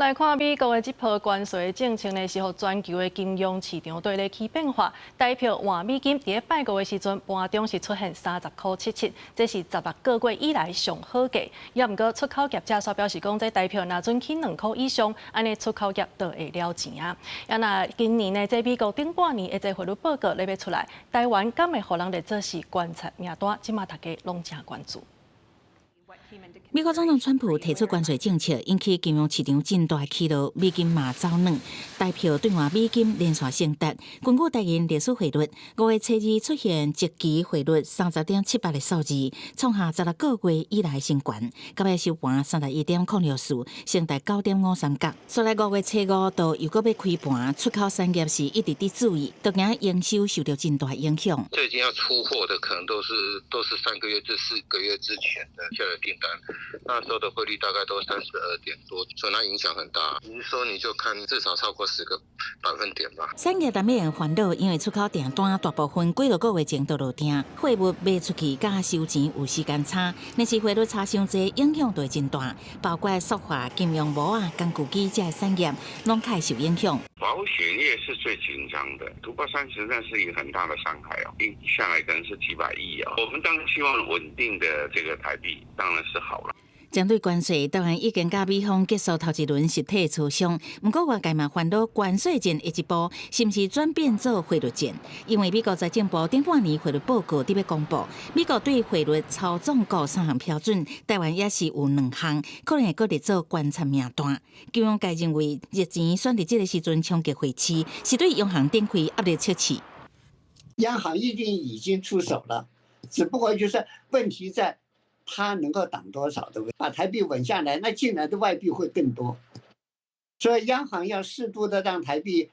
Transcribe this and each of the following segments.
来看美国的这波关税政策呢，是互全球的金融市场对咧起变化。代表换美金伫拜五的时阵，盘中是出现30.77，这是16个月以来上好价。也毋过出口业者所表示讲，这代表若准起2块以上，安尼出口业就会了钱啊。也那今年呢，这美国顶半年的这汇率报告咧要出来，台湾敢会互人来做是观察名单，即马大家拢正关注。 美国总统川普提出关税政策，引起金融市场真大起落，美金嘛走软，代表兑换美金连续升达。根据台银历史汇率，5月初二出现即期汇率30.78的数字，创下16个月以来新高。今日收盘31.06，升达9.53角。所来5月初5到又搁要开盘，出口产业是一直伫注意，突然营收受到真大影响。最近要出货的可能都是3个月至4个月之前的下的订单。 那时候的汇率大概都32点多，所以它影响很大。你说你就看至少超过10个百分点吧。产业难免烦恼，因为出口订单大部分几个月前都落定，货物卖出去甲收钱有时间差，但是汇率差伤济，影响就真大。包括塑化、金融膜啊、工具机这些产业拢开始受影响。保险业是最紧张的，突破30那是一个很大的伤害哦，一下来可能是几百亿哦。我们当然希望稳定的这个台币当然是好了。 针对关税，当然已经甲美方结束头一轮实体磋商，不过外界嘛烦恼关税战的一步是不是转变做汇率战？因为美国财政部顶半年汇率报告伫要公布，美国对汇率操纵国3项标准，台湾也是有2项，可能会搁伫做观察名单。金融界认为，热钱选伫这个时阵冲击汇市，是对央行展开压力测试。央行一定已经出手了，只不过就是问题在。 它能够挡多少，对不对？把台币稳下来，那进来的外币会更多，所以央行要适度的让台币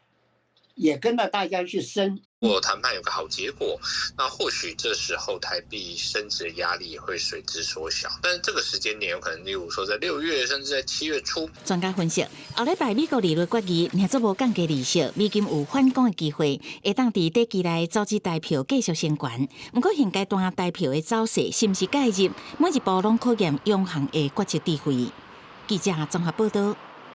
也跟着大家去升。如果谈判有个好结果，那或许这时候台币升值的压力也会随之缩小。但是这个时间点有可能，例如说在6月甚至在7月初。专家分析，后礼拜美国利率决议，若做无降低利息，美金有反攻的机会，会当伫短期内阻止台票继续升悬。不过现阶段台票的走势是不是介入，每一步拢考验央行的决策智慧。记者综合报道。